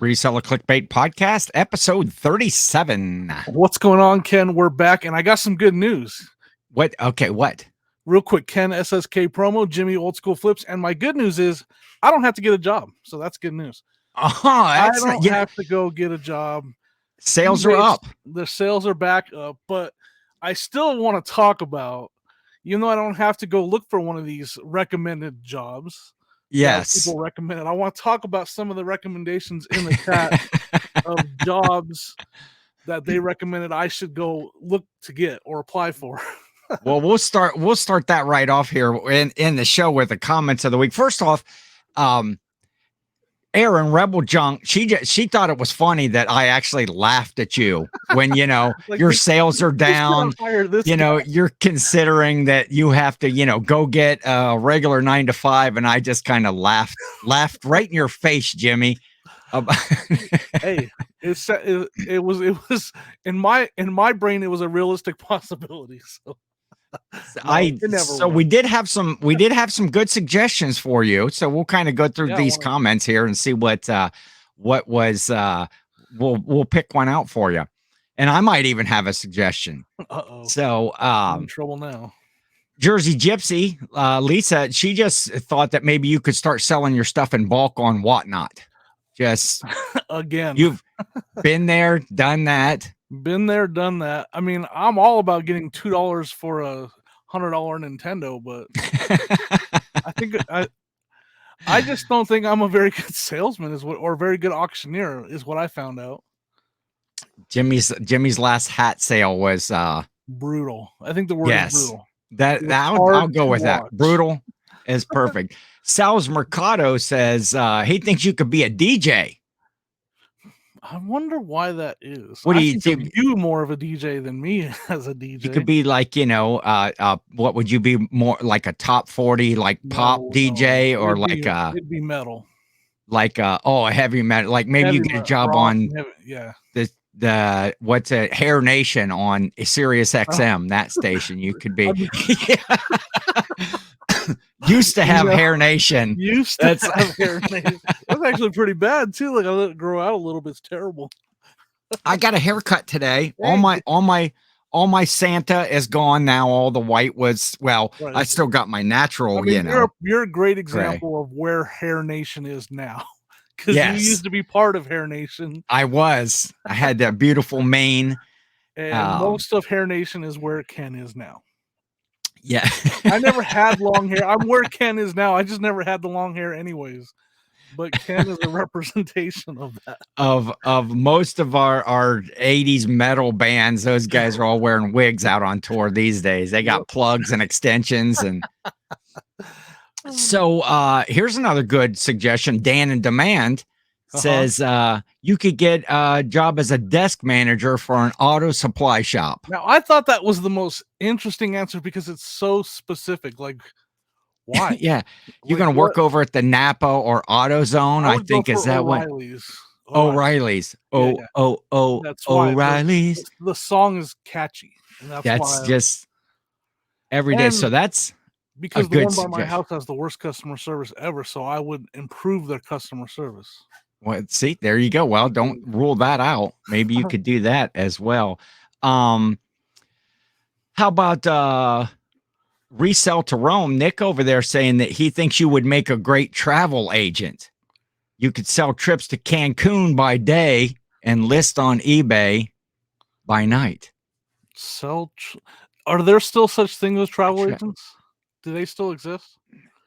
Reseller Clickbait Podcast, episode 37. What's going on, Ken? We're back, and I got some good news. What? Okay, what? Real quick, Ken, SSKPromo, Jimmy, Old School Flips, and my good news is I don't have to get a job, so that's good news. I don't have to go get a job. Sales are up. The sales are back up, but I still want to talk about, even though I don't have to go look for one of these recommended jobs. Yes. People recommend it. I want to talk about some of the recommendations in the chat of jobs that they recommended I should go look to get or apply for. Well, we'll start that right off here in the show with the comments of the week. First off, Erin Rebel Junk, she thought it was funny that I actually laughed at you when like your sales are down. You're considering that you have to go get a regular 9 to 5, and I just kind of laughed right in your face, Jimmy. Hey, it was in my brain, it was a realistic possibility. So we did have some good suggestions for you. So we'll kind of go through these comments here and see what was we'll pick one out for you. And I might even have a suggestion. So I'm in trouble now. Jersey Gypsy, Lisa, she just thought that maybe you could start selling your stuff in bulk on Whatnot. Just again, you've been there, done that. Been there, done that. I mean, I'm all about getting $2 for a $100 Nintendo, but I just don't think I'm a very good salesman, or a very good auctioneer, is what I found out. Jimmy's last hat sale was brutal. I think the word is brutal. I'll go with that. Brutal is perfect. Sal's Mercado says he thinks you could be a DJ. I wonder why that is. What do you think? You more of a DJ than me as a DJ. You could be like, what would you be more like, a top 40 pop DJ, or it'd be metal. A heavy metal, like maybe you get a job on the what's it, Hair Nation on Sirius XM, that station you could be. Used to have Hair Nation. Have Hair Nation. That's actually pretty bad too. Like, I let it grow out a little bit. It's terrible. I got a haircut today. All my Santa is gone now. All the white was, right. I still got my natural. You're a great example of where Hair Nation is now. Because you used to be part of Hair Nation. I was. I had that beautiful mane. And most of Hair Nation is where Ken is now. Yeah. I never had long hair. I'm where Ken is now. I just never had the long hair anyways. But Ken is a representation of that. Of most of our 80s metal bands, those guys are all wearing wigs out on tour these days. They got plugs and extensions. And so here's another good suggestion. Dan in Demand says you could get a job as a desk manager for an auto supply shop. Now, I thought that was the most interesting answer because it's so specific. Like, why? Yeah, you're going to work over at the Napa or AutoZone. I think is that O'Reilly's. What? O'Reilly's. That's why. O'Reilly's. The song is catchy. And that's just every day. So that's because the one by my house has the worst customer service ever. So I would improve their customer service. Well, see, there you go. Well, don't rule that out. Maybe you could do that as well. How about Resell to Rome? Nick over there saying that he thinks you would make a great travel agent. You could sell trips to Cancun by day and list on eBay by night. Are there still such things as travel agents? Do they still exist?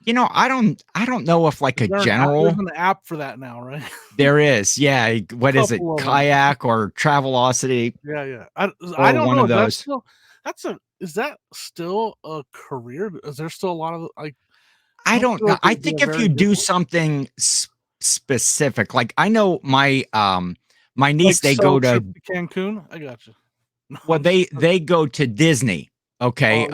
I don't know if like a general. There's an app for that now, right? There is, yeah. What is it? Kayak or Travelocity? Yeah. I don't know. Those. Is that still a career? Is there still a lot of I don't know. I think if you do something specific, like I know my niece, they go to Cancun. I got you. Well, they go to Disney. Okay.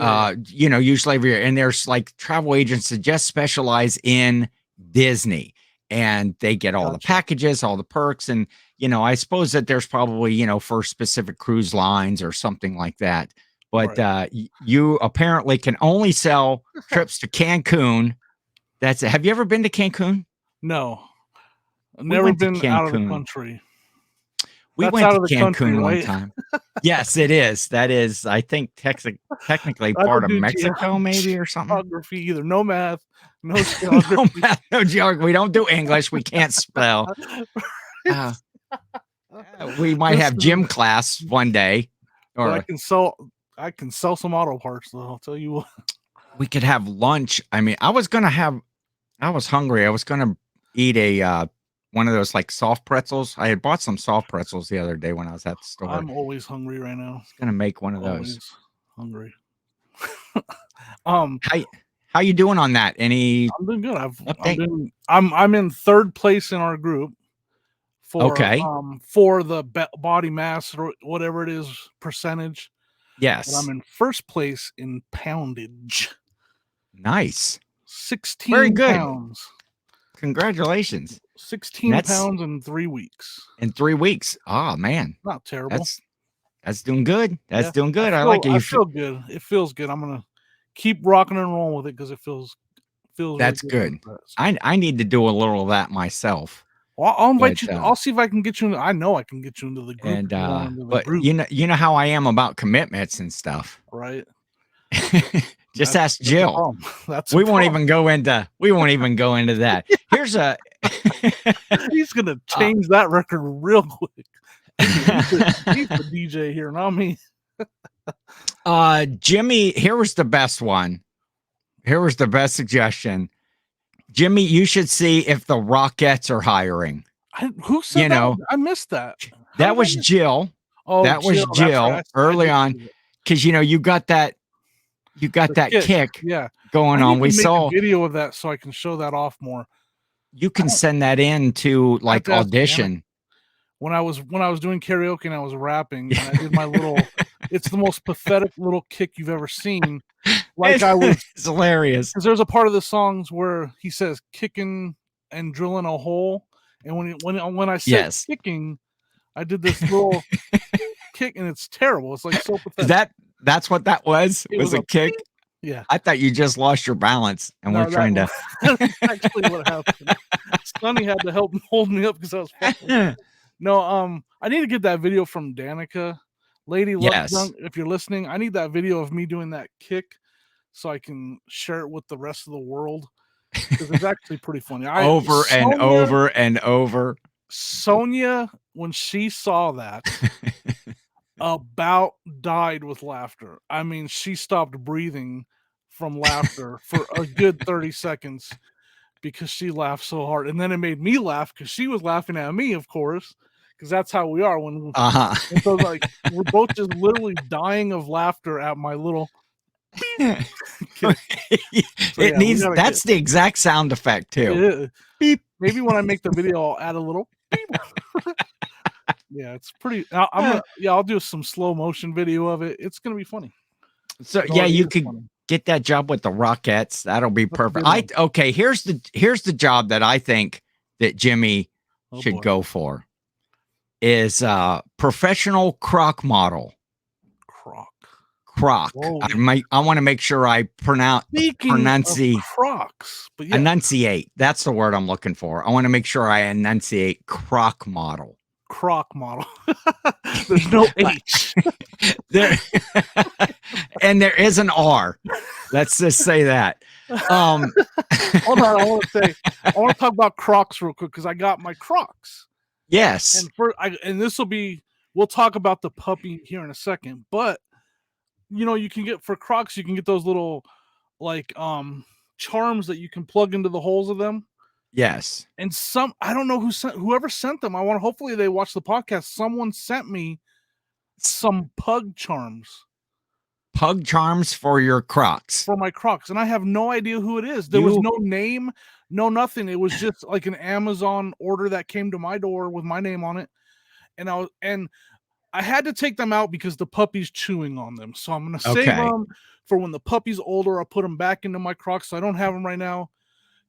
Usually every year, and there's like travel agents that just specialize in Disney, and they get all the packages, all the perks. And, I suppose that there's probably, for specific cruise lines or something like that. But you apparently can only sell trips to Cancun. That's it. Have you ever been to Cancun? No. We Never went to been out of the Cancun. country. We That's went out to of the country, Cancun one right? time. Yes, it is. That is, I think, technically I part don't of do Mexico, maybe, or something. geography either. No math, no No geography. math, no geography. We don't do English. We can't spell. Uh, we might have Listen, gym class one day, but or I can sell some auto parts though. I'll tell you what. we could have lunch. I mean, I was hungry. I was gonna eat a one of those like soft pretzels. I had bought some soft pretzels the other day when I was at the store. I'm always hungry right now. I was gonna make one of those. Always hungry. How you doing on that? Any I'm doing good. update? I'm in third place in our group for Okay. for the body mass or whatever it is percentage. But Yes. I'm in first place in poundage. Nice. 16 Very good. pounds. Congratulations. 16 pounds in 3 weeks. In 3 weeks. Oh man. Not terrible. That's doing good. That's doing good. I I like it. I feel good. It feels good. I'm gonna keep rocking and rolling with it because it feels that's really good. I need to do a little of that myself. Well, I'll invite you. I'll see if I can get you. I know I can get you into the group. But you know how I am about commitments and stuff, right? Just ask Jill. We won't even go into that. Here's he's gonna change that record real quick. He's the DJ here, not me. Jimmy, here was the best one. Here was the best suggestion. Jimmy, you should see if the Rockettes are hiring. Who said that? I missed that. That was Jill. Oh, that was Jill right. early on, because you got that kick going on. We saw a video of that so I can show that off more. You can send that in to like audition. When I was doing karaoke and I was rapping, and I did my little. It's the most pathetic little kick you've ever seen. Like it's hilarious. Because there's a part of the songs where he says kicking and drilling a hole, and when I said kicking, I did this little kick, and it's terrible. It's like so pathetic. That's what that was. It was a kick. Yeah, I thought you just lost your balance, and we're trying to. That's actually what happened. Sonny had to help hold me up because I was falling. No, I need to get that video from Danica, Lady Luck Dunk. If you're listening, I need that video of me doing that kick so I can share it with the rest of the world because it's actually pretty funny. Over and over. Sonia, when she saw that, about died with laughter. I mean, she stopped breathing from laughter for a good 30 seconds because she laughed so hard. And then it made me laugh because she was laughing at me, of course, because that's how we are when and so like we're both just literally dying of laughter at my little that's the exact sound effect too. Beep. Maybe when I make the video I'll add a little beep. Yeah, it's pretty. I'll do some slow motion video of it. It's gonna be funny. So you could get that job with the Rockettes. That'll be perfect. Here's the job that I think that Jimmy should go for is professional croc model. Croc. I want to make sure I enunciate. Crocs, but enunciate. That's the word I'm looking for. I want to make sure I enunciate croc model. Croc model. There's no H. And there is an R. Let's just say that. Hold on, I want to talk about Crocs real quick because I got my Crocs. Yes. And this will be. We'll talk about the puppy here in a second, but you can get for Crocs. You can get those little like charms that you can plug into the holes of them. Yes. And I don't know whoever sent them. Hopefully they watch the podcast. Someone sent me some pug charms. Pug charms for your Crocs. For my Crocs. And I have no idea who it is. There was no name, no nothing. It was just like an Amazon order that came to my door with my name on it. And I had to take them out because the puppy's chewing on them. So I'm going to save them for when the puppy's older. I'll put them back into my Crocs. So I don't have them right now.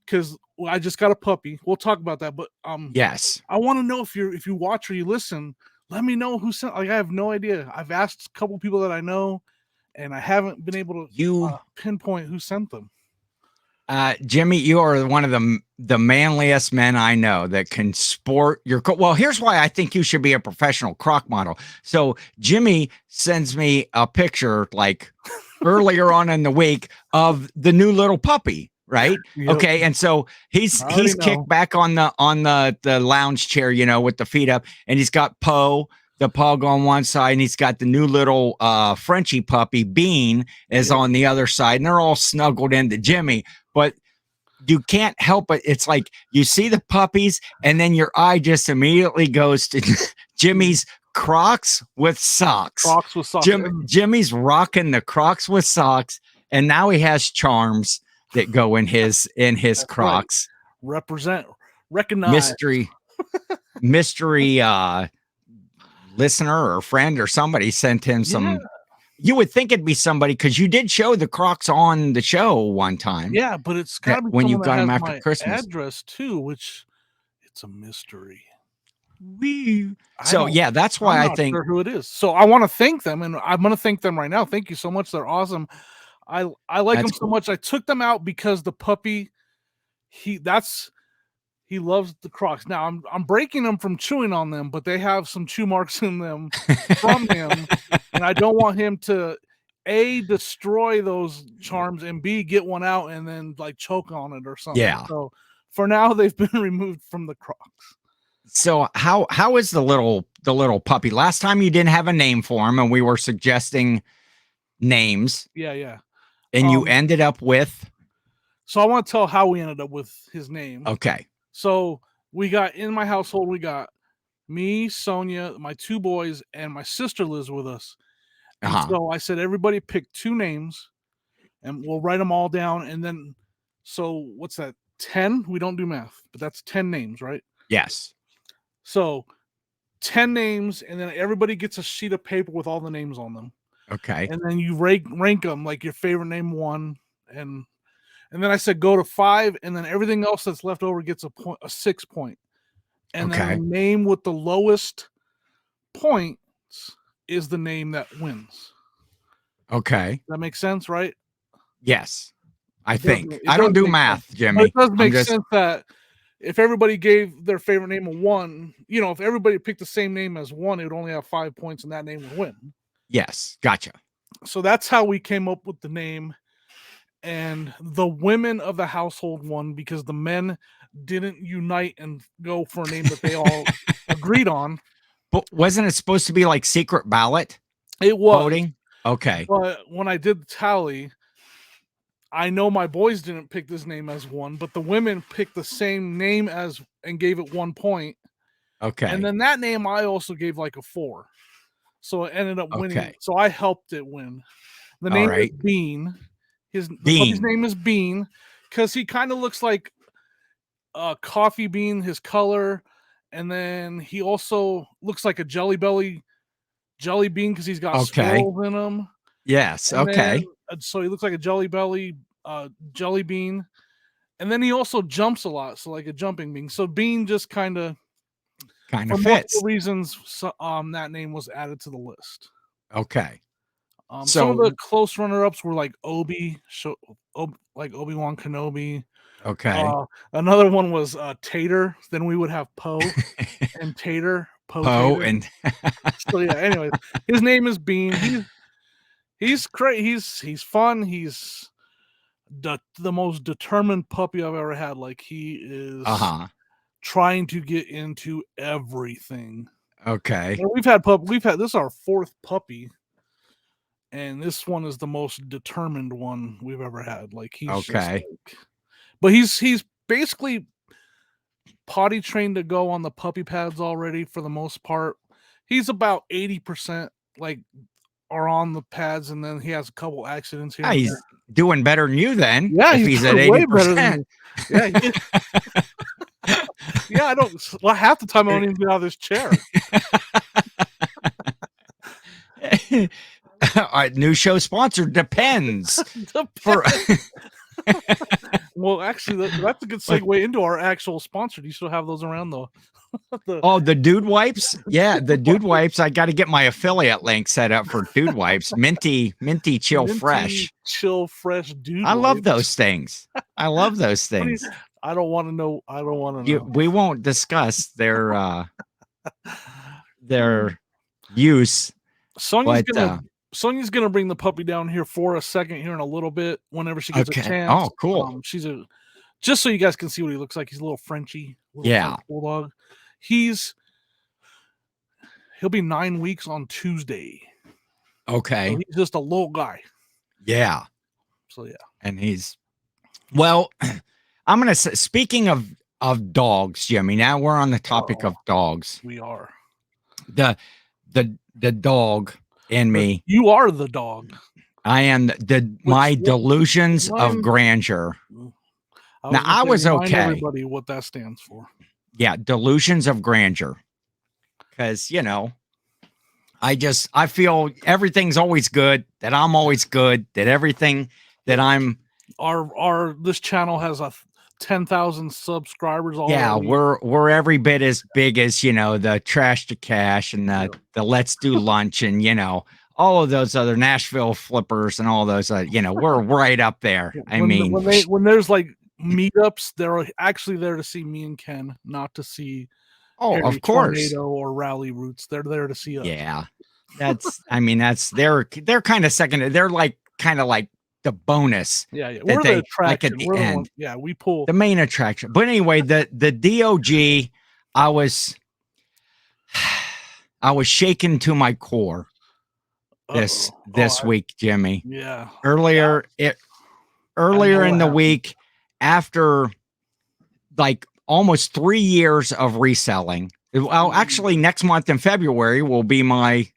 Because I just got a puppy. We'll talk about that. But yes, I want to know if you watch or you listen, let me know who sent. Like I have no idea. I've asked a couple people that I know, and I haven't been able to pinpoint who sent them. Jimmy, you are one of the manliest men I know that can sport your. Well, here's why I think you should be a professional croc model. So Jimmy sends me a picture like earlier on in the week of the new little puppy, right? Yep. Okay, and so he's kicked back on the lounge chair, with the feet up, and he's got the pug on one side, and he's got the new little Frenchie puppy Bean is on the other side, and they're all snuggled into Jimmy. But you can't help it. It's like you see the puppies, and then your eye just immediately goes to Jimmy's Crocs with socks. Crocs with socks. Jimmy's rocking the Crocs with socks, and now he has charms that go in his Crocs. Right. Recognize mystery listener or friend or somebody sent him some. You would think it'd be somebody, because you did show the Crocs on the show one time. Yeah, but it's got to be when you got them after Christmas. Address too, which it's a mystery. So yeah, that's why I think sure who it is. So I want to thank them, and I'm going to thank them right now. Thank you so much. They're awesome. I like them so much. I took them out because the puppy, he loves the Crocs. Now I'm breaking them from chewing on them, but they have some chew marks in them from him, and I don't want him to A, destroy those charms, and B, get one out and then like choke on it or something. Yeah. So for now, they've been removed from the Crocs. So how is the little puppy? Last time you didn't have a name for him, and we were suggesting names. Yeah. And you ended up with. So I want to tell how we ended up with his name. Okay. So in my household, we got me, Sonia, my two boys, and my sister lives with us. And so I said, everybody pick two names, and we'll write them all down. And then, so what's that? 10? We don't do math, but that's 10 names, right? Yes. So 10 names, and then everybody gets a sheet of paper with all the names on them. Okay. And then you rank them, like your favorite name 1, and then I said go to 5, and then everything else that's left over gets a 6 point. And then the name with the lowest points is the name that wins. Okay. That makes sense, right? Yes. I think. I don't do math, Jimmy. It does make sense that if everybody gave their favorite name a 1, if everybody picked the same name as 1, it would only have 5 points, and that name would win. Yes. Gotcha. So that's how we came up with the name. And the women of the household won because the men didn't unite and go for a name that they all agreed on. But wasn't it supposed to be like secret ballot? It was. Voting? Okay. But when I did the tally, I know my boys didn't pick this name as 1, but the women picked the same name and gave it 1 point. Okay. And then that name I also gave like a 4. So it ended up winning. Okay. So I helped it win. The name is Bean. The puppy's name is Bean because he kind of looks like a coffee bean, his color, and then he also looks like a jelly bean because he's got swirls in him. Yes. And so he looks like a jelly bean, and then he also jumps a lot, so like a jumping bean. So Bean just kind of fits. For multiple reasons, that name was added to the list. Okay. Some of the close runner-ups were like Obi-Wan Kenobi. Okay. Another one was Tater. Then we would have Poe and Tater. Poe and. So yeah. Anyway, his name is Bean. He's great. He's fun. He's the most determined puppy I've ever had. Like he is trying to get into everything. Okay. And we've had this is our 4th puppy. And this one is the most determined one we've ever had. Like he's but he's basically potty trained to go on the puppy pads already for the most part. He's about 80% like are on the pads, and then he has a couple accidents here. Yeah, he's doing better than you then. Yeah, if he's at 80%. Yeah, I don't. Well, half the time I don't even get out of this chair. All right, new show sponsor Depends. Well, actually, that's a good segue into our actual sponsor. Do you still have those around though? The dude wipes. Yeah, the dude wipes. I got to get my affiliate link set up for dude wipes. Minty chill fresh. Chill fresh dude. I love wipes. those things. I love those things. I don't want to know. I don't want to know. We won't discuss their use. Sonia's gonna bring the puppy down here for a second here in a little bit whenever she gets a chance. Oh, cool. Just so you guys can see what he looks like. He's a little Frenchie, French bulldog. He'll be 9 weeks on Tuesday. Okay. So he's just a little guy. Yeah. So yeah. And well, I'm gonna say, speaking of dogs, Jimmy. Now we're on the topic of dogs. We are. The dog in me. You are the dog. I am my delusions of grandeur. I was okay. Everybody, what that stands for? Yeah, delusions of grandeur. Because I feel everything's always good. That I'm always good. That everything that I'm. This channel has 10,000 subscribers already. Yeah, we're every bit as big as the Trash to Cash and the Let's Do Lunch and all of those other Nashville Flippers and all those we're right up there. When there's like meetups, they're actually there to see me and Ken, not to see of course Tornado or Rally Roots. They're there to see us. Yeah, that's they're kind of second. They're kind of like the bonus. Yeah. We're the attraction. Like at the end. We pull the main attraction. But anyway, the DOG, I was shaken to my core this week, Jimmy. Yeah. Earlier in the week, after like almost 3 years of reselling. Well, actually, next month in February will be my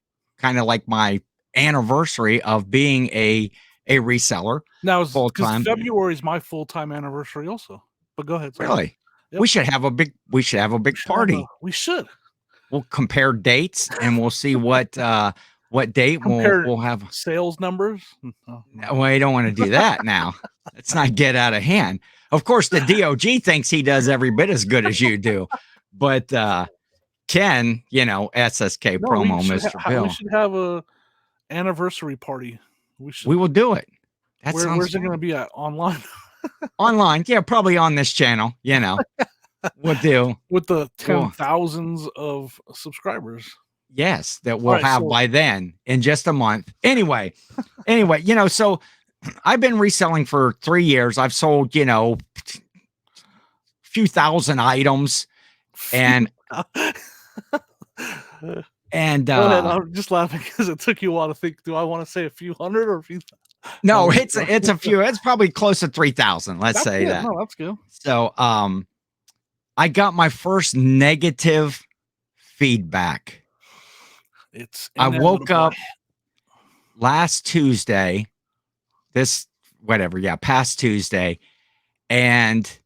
anniversary of being a reseller. Now, full-time. February is my full-time anniversary also. But go ahead. Really? Yep. We should have a big party. We should. We'll compare dates and we'll see what date we'll have sales numbers. No, we don't want to do that now. Let's not get out of hand. Of course, the DOG thinks he does every bit as good as you do, but Ken, SSKPromo, Mr. Bill. We should have a anniversary party. We will do it. Where's it going to be at? Online? Online, yeah, probably on this channel. We'll do with the 10,000s of subscribers. Yes, that we'll have by then in just a month. Anyway, so I've been reselling for 3 years. I've sold, a few thousand items and Go ahead. I'm just laughing because it took you a while to think, do I want to say a few hundred or a few? No, it's a few. It's probably close to 3,000. Let's say that. No, that's good. So, I got my first negative feedback. I woke up last Tuesday, past Tuesday, and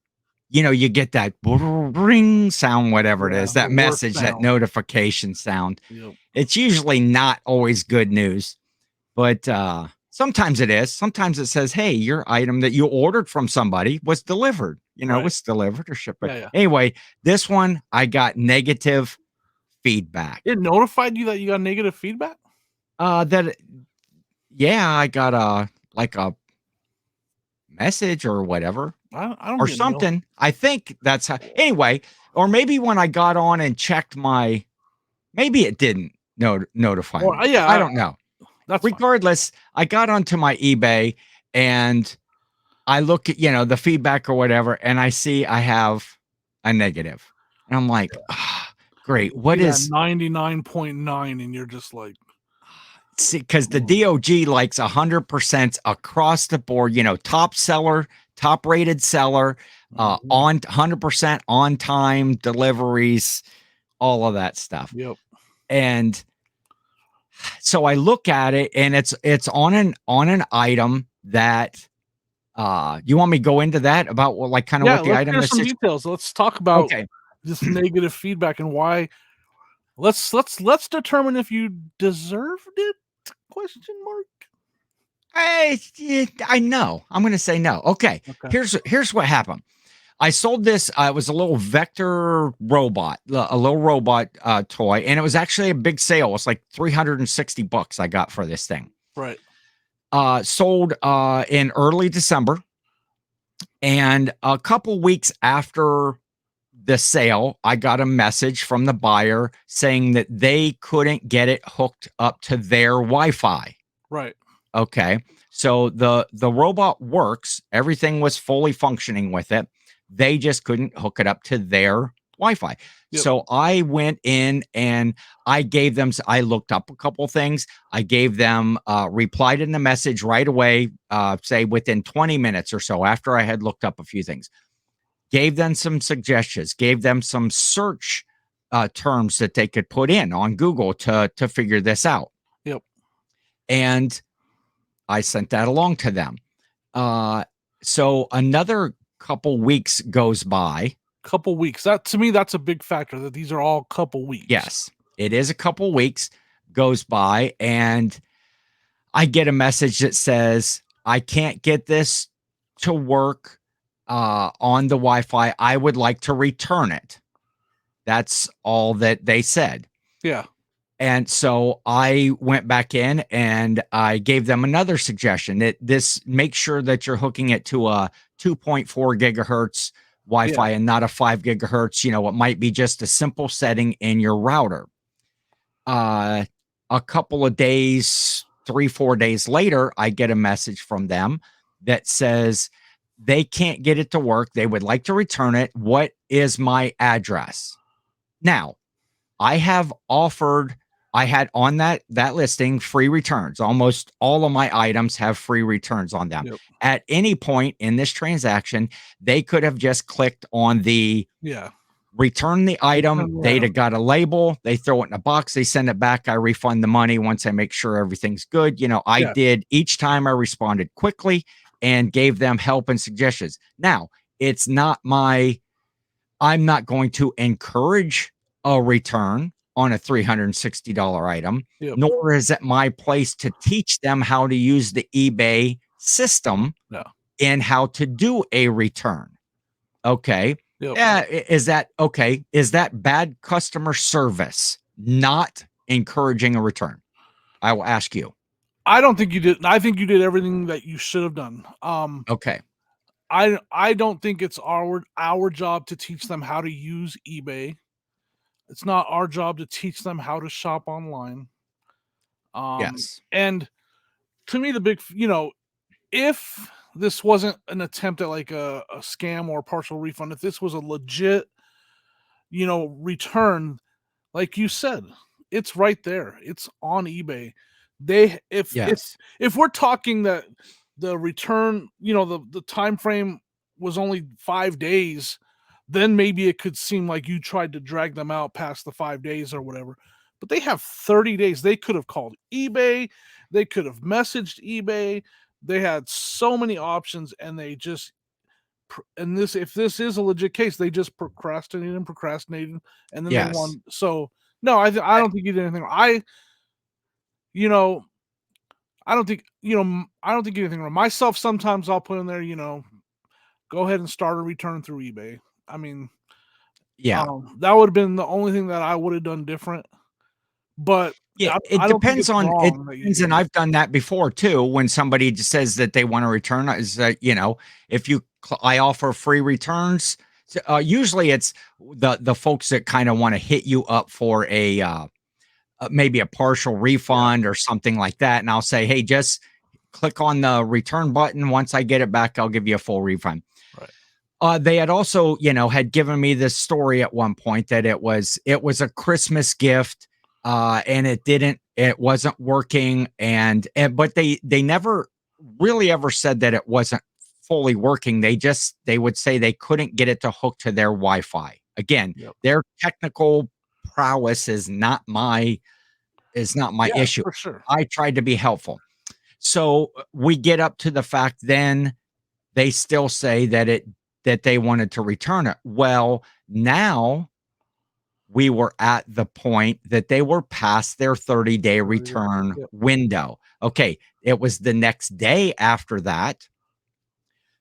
you get that ring sound, whatever it is, that message, that notification sound. Yep. It's usually not always good news, but sometimes it is. Sometimes it says, hey, your item that you ordered from somebody was delivered, was delivered or shipped. Yeah. Anyway, this one, I got negative feedback. It notified you that you got negative feedback? I got a message or whatever. I don't or something. Know. I think that's how. Anyway, or maybe when I got on and checked maybe it didn't notify me. Yeah, I don't know. Regardless, fine. I got onto my eBay and I look at the feedback or whatever, and I see I have a negative, and I'm like, great. What is 99.9? And you're just like, see, because the DOG likes 100% across the board. Top seller. Top rated seller, on 100% on time deliveries, all of that stuff. Yep. And so I look at it, and it's on an item that you want me to go into that about what the item is. Some details. Let's talk about this negative feedback and why. Let's determine if you deserved it? Question mark. I know. I'm going to say no. Okay. Okay. Here's what happened. I sold this. It was a little vector robot, a little robot toy, and it was actually a big sale. It was like $360 I got for this thing. Right. Sold in early December, and a couple weeks after the sale, I got a message from the buyer saying that they couldn't get it hooked up to their Wi-Fi. Right. Okay. So the robot works. Everything was fully functioning with it. They just couldn't hook it up to their Wi-Fi. Yep. So I went in and I gave them, I looked up a couple things. I gave them, replied in the message right away, say within 20 minutes or so after I had looked up a few things. Gave them some suggestions, gave them some search terms that they could put in on Google to figure this out. Yep. And I sent that along to them. So another couple weeks goes by. Couple weeks. That to me, that's a big factor, that these are all couple weeks. Yes, it is a couple weeks goes by, and I get a message that says, I can't get this to work on the Wi-Fi. I would like to return it. That's all that they said. Yeah. And so I went back in and I gave them another suggestion that make sure that you're hooking it to a 2.4 gigahertz Wi-Fi and not a 5 gigahertz. You know, it might be just a simple setting in your router. A couple of days, 3-4 days later, I get a message from them that says they can't get it to work. They would like to return it. What is my address? Now, I have offered, I had on that listing free returns. Almost all of my items have free returns on them. Yep. At any point in this transaction, they could have just clicked on the return the item. They'd have got a label. They throw it in a box. They send it back. I refund the money once I make sure everything's good. You know, I did each time I responded quickly and gave them help and suggestions. Now, it's not I'm not going to encourage a return on a $360 item, nor is it my place to teach them how to use the eBay system and how to do a return. Okay. Is that okay? Is that bad customer service? Not encouraging a return? I will ask you. I don't think you did. I think you did everything that you should have done. Okay. I don't think it's our job to teach them how to use eBay. It's not our job to teach them how to shop online. Yes. And to me, the big, if this wasn't an attempt at like a scam or a partial refund, if this was a legit, return, like you said, it's right there. It's on eBay. If we're talking that the return, the time frame was only 5 days, then maybe it could seem like you tried to drag them out past the 5 days or whatever. But they have 30 days. They could have called eBay. They could have messaged eBay. They had so many options, and they just, if this is a legit case, they just procrastinated, and then they won. So no, I don't think you did anything. I don't think you did anything wrong. Myself, sometimes I'll put in there, go ahead and start a return through eBay. I mean, that would have been the only thing that I would have done different. But it depends on it. And I've done that before too. When somebody just says that they want to return, is that if I offer free returns. Usually it's the folks that kind of want to hit you up for a maybe a partial refund or something like that, and I'll say, hey, just click on the return button. Once I get it back, I'll give you a full refund. Right. They had also, had given me this story at one point that it was a Christmas gift. And it wasn't working. But they never really ever said that it wasn't fully working. They would say they couldn't get it to hook to their Wi-Fi. Again, their technical prowess is not my issue. For sure. I tried to be helpful. So we get up to the fact, then they still say that they wanted to return it. Well, now we were at the point that they were past their 30-day return Yep. window. Okay, it was the next day after that.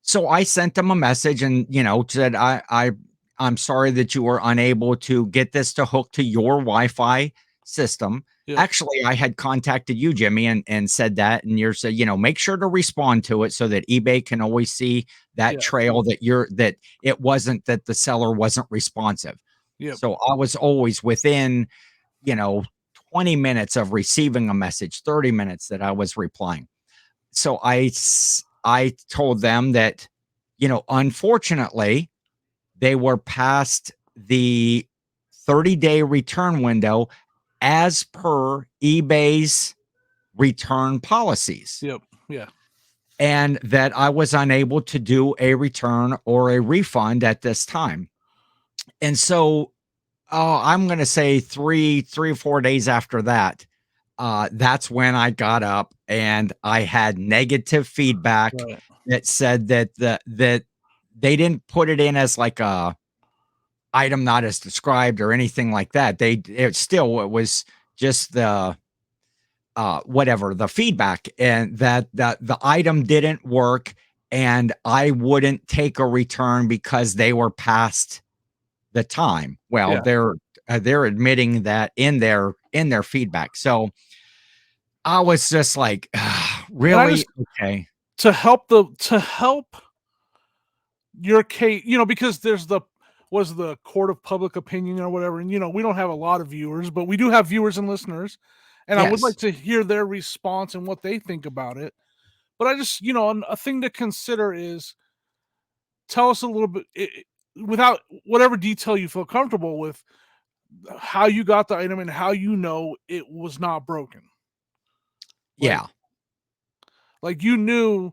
So I sent them a message and, said, I'm sorry that you were unable to get this to hook to your Wi-Fi system. Yep. Actually, I had contacted you, Jimmy, and said that, and you said, make sure to respond to it so that eBay can always see that trail that it wasn't that the seller wasn't responsive. Yep. So I was always within, 20 minutes of receiving a message, 30 minutes that I was replying. So I told them that, unfortunately, they were past the 30-day return window as per eBay's return policies. Yep. Yeah. And that I was unable to do a return or a refund at this time. And so, I'm going to say three or 4 days after that, that's when I got up and I had negative feedback that said that that they didn't put it in as like a item not as described or anything like that. It was just the whatever the feedback, and that the item didn't work and I wouldn't take a return because they were past the time. Well, they're admitting that in their feedback. So I was just like, really? Okay. To help your case, because there's the court of public opinion or whatever, and we don't have a lot of viewers, but we do have viewers and listeners, and I would like to hear their response and what they think about it. But I just, a thing to consider is tell us a little bit, without whatever detail you feel comfortable with, how you got the item and how it was not broken. Like you knew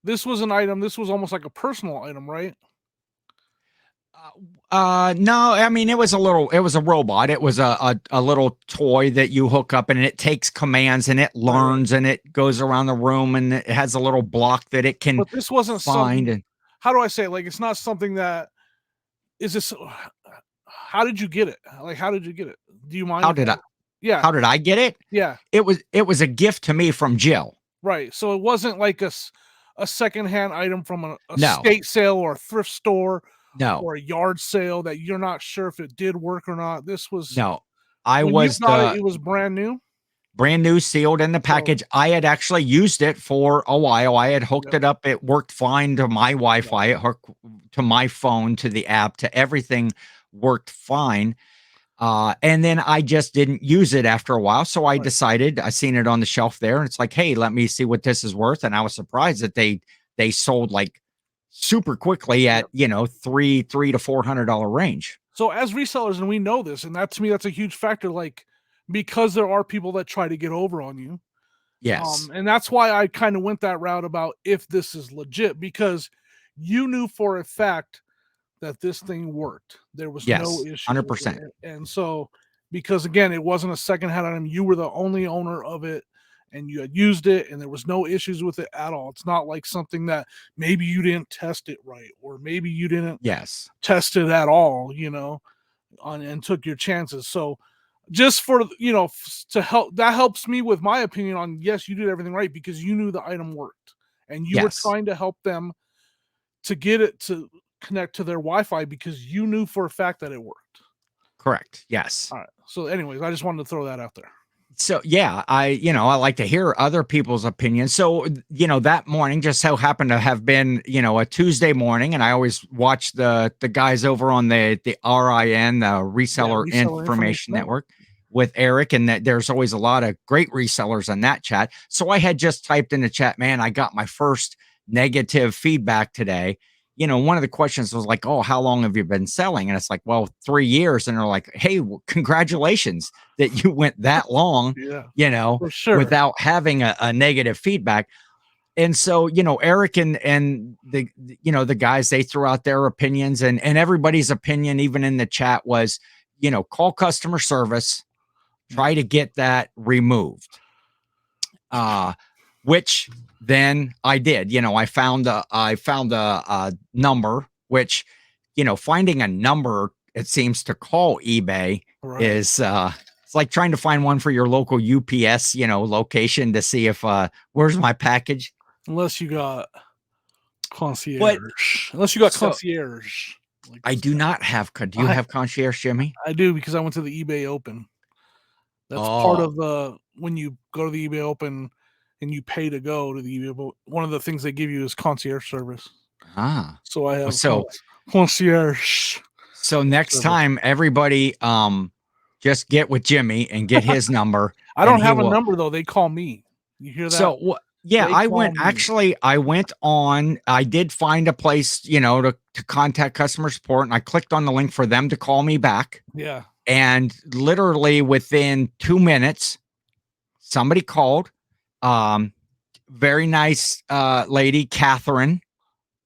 this was an item, this was almost like a personal item, right? No, I mean, it was a robot. It was a little toy that you hook up and it takes commands and it learns and it goes around the room and it has a little block that it can. But this wasn't find. And how do I say it? Like, it's not something that is this. How did you get it? Like, how did you get it? Do you mind? How did I? Yeah. How did I get it? Yeah. It was a gift to me from Jill. Right. So it wasn't like a secondhand item from a estate sale or a thrift store. No. Or a yard sale that you're not sure if it did work or not. This was it was brand new. Brand new, sealed in the package. I had actually used it for a while. I had hooked it up. It worked fine to my Wi-Fi. It hooked to my phone, to the app, to everything worked fine. And then I just didn't use it after a while. So I decided, I seen it on the shelf there and it's like, hey, let me see what this is worth. And I was surprised that they sold like super quickly at, $300 to $400 range. So as resellers, and we know this, and that to me, that's a huge factor, like, because there are people that try to get over on you. Yes. And that's why I kind of went that route about if this is legit, because you knew for a fact that this thing worked. There was no issue. 100%. And so, because again, it wasn't a secondhand item, you were the only owner of it and you had used it and there was no issues with it at all. It's not like something that maybe you didn't test it right, or maybe you didn't test it at all, and took your chances. So just for, to help, that helps me with my opinion on, yes, you did everything right because you knew the item worked and you were trying to help them to get it to connect to their Wi-Fi because you knew for a fact that it worked. Correct. Yes. All right. So anyways, I just wanted to throw that out there. So yeah, I like to hear other people's opinions. So, that morning just so happened to have been, a Tuesday morning, and I always watch the guys over on the RIN, the Reseller Information Network with Eric, and that there's always a lot of great resellers in that chat. So I had just typed in the chat, man, I got my first negative feedback today. One of the questions was like, oh, how long have you been selling? And it's like, well, 3 years. And they're like, hey, congratulations that you went that long, for sure, without having a negative feedback. And so, Eric and the guys, they threw out their opinions, and everybody's opinion, even in the chat, was, call customer service, try to get that removed. Which then I did. I found a number, which, finding a number it seems to call eBay Right. is it's like trying to find one for your local UPS, location to see if where's my package. Unless you got concierge. But Unless you got so concierge. Like I do not have. Do you have concierge, Jimmy? I do, because I went to the eBay Open. That's part of the when you go to the eBay Open and you pay to go to the eBay. One of the things they give you is concierge service. So I have concierge. So next time, everybody, just get with Jimmy and get his number. I don't have a number though. They call me. You hear that? So yeah, I went on. I did find a place, to contact customer support, and I clicked on the link for them to call me back. Yeah. And literally within 2 minutes, somebody called. Very nice lady, Catherine.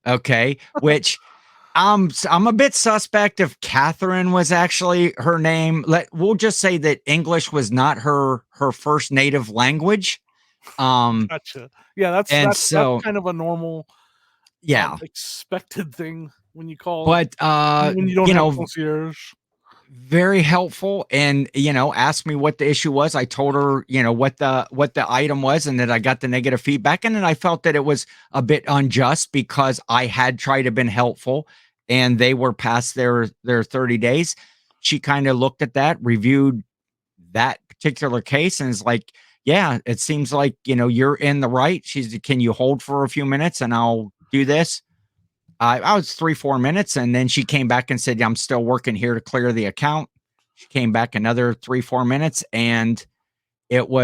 Okay, which I'm a bit suspect if Catherine was actually her name. We'll just say that English was not her first native language. Gotcha. Yeah, that's kind of a normal, expected thing when you call. But when you don't have concierge. Very helpful, and asked me what the issue was. I told her what the item was, and that I got the negative feedback, and then I felt that it was a bit unjust because I had tried to been helpful and they were past their 30 days. She kind of looked at that, reviewed that particular case, and is like, yeah, it seems like you're in the right. She's, can you hold for a few minutes and I'll do this? I was 3-4 minutes, and then she came back and said, I'm still working here to clear the account. She came back another 3-4 minutes, and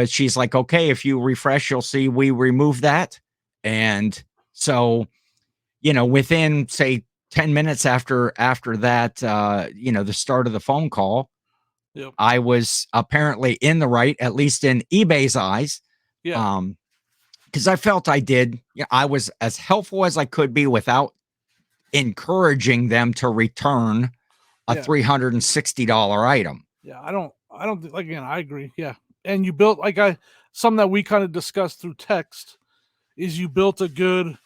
she's like, okay, if you refresh, you'll see we removed that. And so, within say 10 minutes after that, the start of the phone call, yep. I was apparently in the right, at least in eBay's eyes. Yeah. Because I felt I was as helpful as I could be without encouraging them to return a $360 item. Yeah, I don't again, I agree. Yeah. And you built something that we kind of discussed through text is you built a good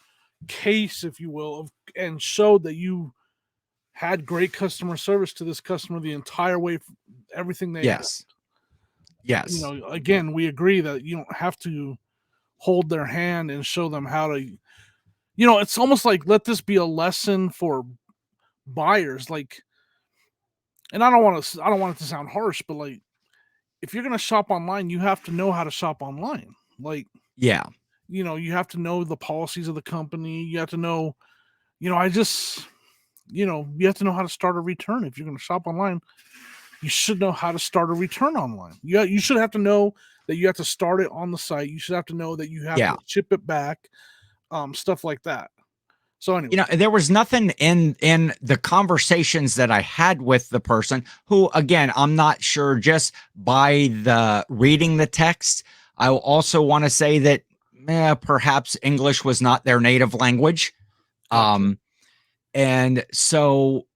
case, if you will, and showed that you had great customer service to this customer the entire way, everything they Yes. Again, we agree that you don't have to hold their hand and show them how to, it's almost like, let this be a lesson for buyers. Like, and I don't want it to sound harsh, but like, if you're going to shop online, you have to know how to shop online. Like, yeah, you have to know the policies of the company. You have to know, you have to know how to start a return. If you're going to shop online, you should know how to start a return online. You should have to know that you have to start it on the site. You should have to know that you have to ship it back. Stuff like that. So anyway, there was nothing in the conversations that I had with the person who, again, I'm not sure just by the reading the text. I also want to say that perhaps English was not their native language. Gotcha. And so,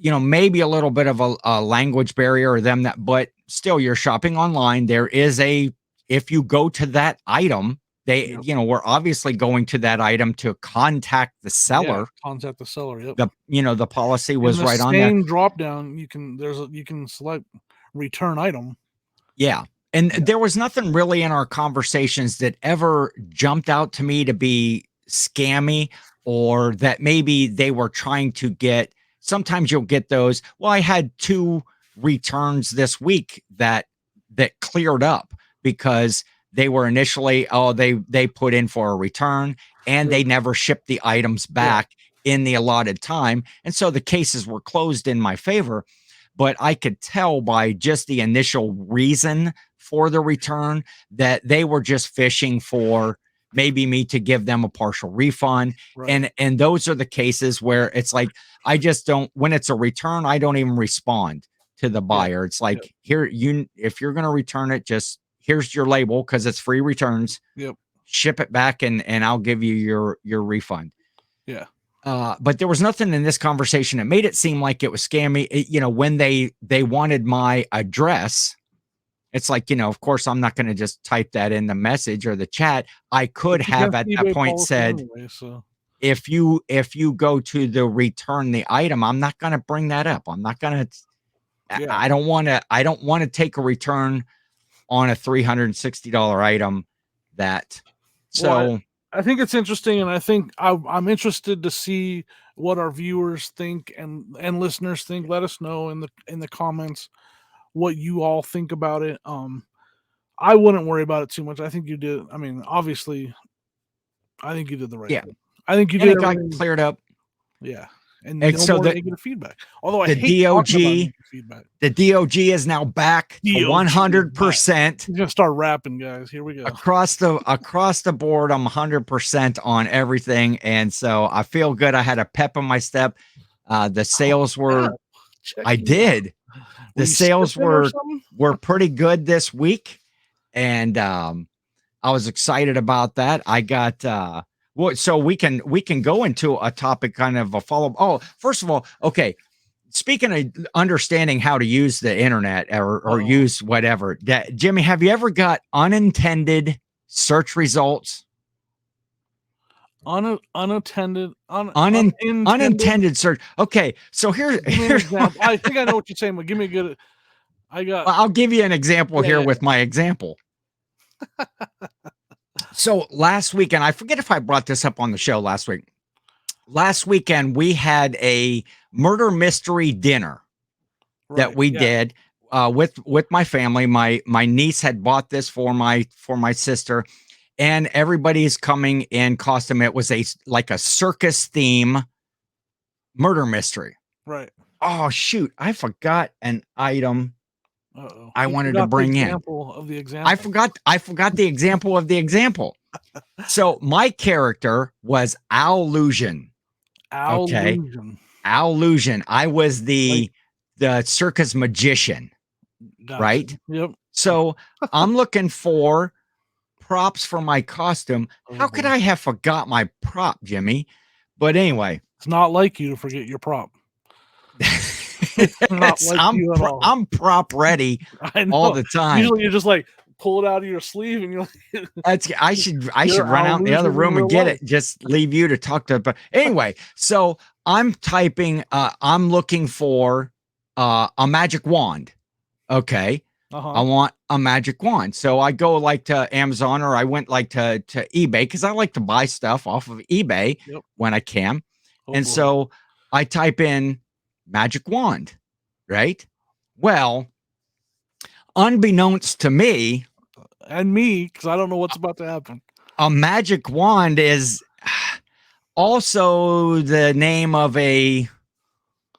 maybe a little bit of a language barrier or them but still you're shopping online. There is if you go to that item, we're obviously going to that item to contact the seller. Yeah, contact the seller. Yep. The policy was right on there. Same drop down. You can select return item. Yeah. And there was nothing really in our conversations that ever jumped out to me to be scammy, or that maybe they were trying to get. Sometimes you'll get those. Well, I had 2 returns this week that cleared up because they were initially, they put in for a return and they never shipped the items back in the allotted time. And so the cases were closed in my favor. But I could tell by just the initial reason for the return that they were just fishing for maybe me to give them a partial refund. Right. And those are the cases where it's like, I just don't, when it's a return, I don't even respond to the buyer. It's like, here, if you're going to return it, just here's your label, because it's free returns. Yep. Ship it back and I'll give you your refund. Yeah. But there was nothing in this conversation that made it seem like it was scammy. When they wanted my address, it's like, of course, I'm not going to just type that in the message or the chat. I could have at that point said, anyway, so. if you go to the return the item, I'm not going to bring that up. I'm not going to. I don't want to take a return on a $360 item. I think it's interesting, and I think I'm interested to see what our viewers think and listeners think. Let us know in the comments what you all think about it. I wouldn't worry about it too much. I think you did. I mean, obviously, I think you did the right thing. I think you did. It got cleared up. Yeah. And no more negative feedback. Although I hate DOG, talking about negative feedback. The DOG is now back to 100%. He's gonna start rapping, guys. Here we go. Across the board, I'm 100% on everything, and so I feel good. I had a pep in my step. The sales were. I did. The sales were pretty good this week, and I was excited about that. I got. Well, so we can go into a topic, kind of a follow-up. Oh, first of all, okay. Speaking of understanding how to use the internet or use whatever, Jimmy, have you ever got unintended search results? Unintended search. Okay, so here's an example. I think I know what you're saying, but give me a good. I'll give you an example here with my example. So last weekend, I forget if I brought this up on the show last week. Last weekend, we had a murder mystery dinner that we did with my family. My niece had bought this for my sister, and everybody's coming in costume. It was like a circus theme murder mystery. Right. Oh shoot, I forgot an item. Uh-oh. I wanted to bring in. I forgot the example of the example. So my character was Allusion. Allusion. I was the circus magician. Gotcha. Right? Yep. So I'm looking for props for my costume. How could I have forgot my prop, Jimmy? But anyway. It's not like you to forget your prop. I'm prop ready all the time. Usually you just like pull it out of your sleeve and you're like, I should run out in the other room and get it. Just leave you to talk to. But anyway, so I'm typing. I'm looking for a magic wand. Okay. I want a magic wand. So I go like to Amazon, or I went like to eBay, because I like to buy stuff off of eBay when I can. So I type in magic wand, right? Well, unbeknownst to me and me, because I don't know what's about to happen, a magic wand is also the name of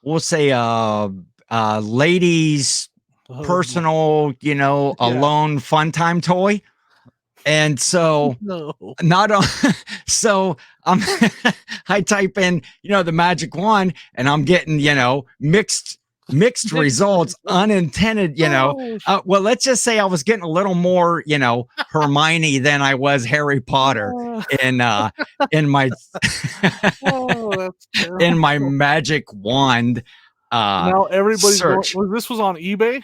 we'll say a lady's personal, alone fun time toy. And so so I type in, the magic wand, and I'm getting, mixed results, unintended, well, let's just say I was getting a little more, Hermione than I was Harry Potter in my in my magic wand. Now everybody's this was on eBay.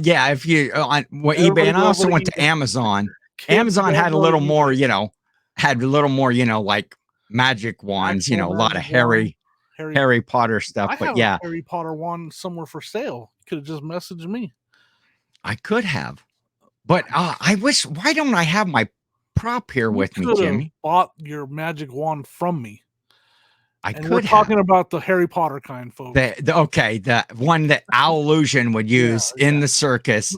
Yeah, if you on eBay, and I also went to Amazon. Amazon had a little more, like magic wands, a lot of Harry Potter stuff. I have a Harry Potter wand somewhere for sale. You could have just messaged me. I could have, but I wish. Why don't I have my prop here with me, Jimmy? Bought your magic wand from me. We're talking about the Harry Potter kind, folks. The one that Allusion would use in the circus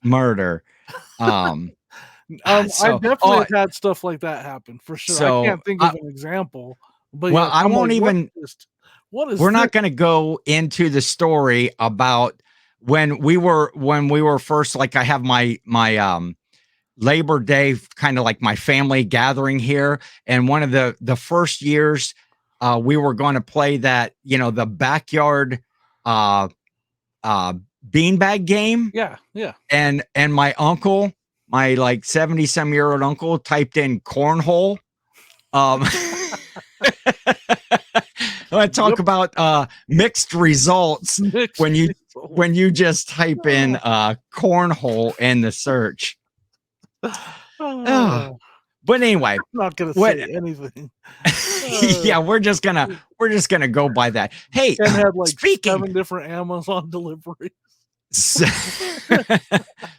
murder. I definitely have had stuff like that happen for sure. So, I can't think of an example. But I won't even. What is? We're not going to go into the story about when we were first. Like, I have my Labor Day, kind of like my family gathering here, and one of the first years, we were going to play that, the backyard beanbag game. Yeah. And my uncle, my like 70-some-year-old uncle, typed in cornhole. I talk about mixed results when you just type in cornhole in the search. But anyway, I'm not gonna say anything. yeah, we're just gonna go by that. Hey, Ken had like speaking 7 different Amazon deliveries.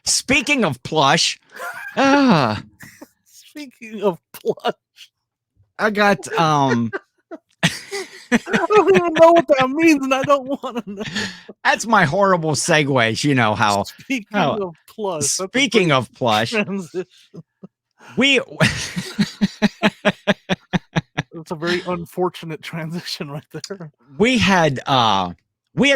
Speaking of plush, Speaking of plush, I got I don't even know what that means, and I don't want to know. That's my horrible segues. You know how. Speaking of plush, Speaking of plush, transition. It's a very unfortunate transition right there. We had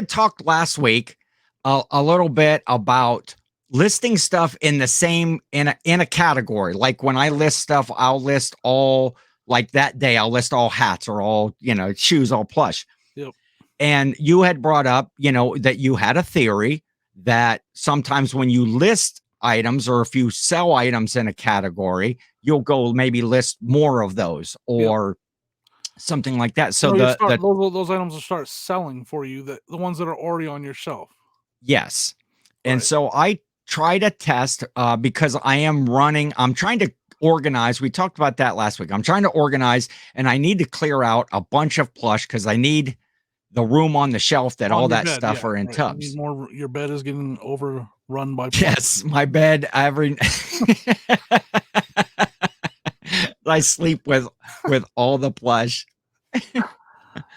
talked last week a little bit about listing stuff in the same in a category. Like when I list stuff, I'll list all, like that day I'll list all hats or all, shoes, all plush. Yep. And you had brought up, that you had a theory that sometimes when you list items, or if you sell items in a category, you'll go maybe list more of those, or something like that. So those items will start selling for you, the ones that are already on your shelf. Yes. And so I try to test because I'm trying to organize. We talked about that last week. I'm trying to organize, and I need to clear out a bunch of plush because I need the room on the shelf that all that stuff are in tubs. Your bed is getting overrun by plush. Yes, my bed. I sleep with all the plush.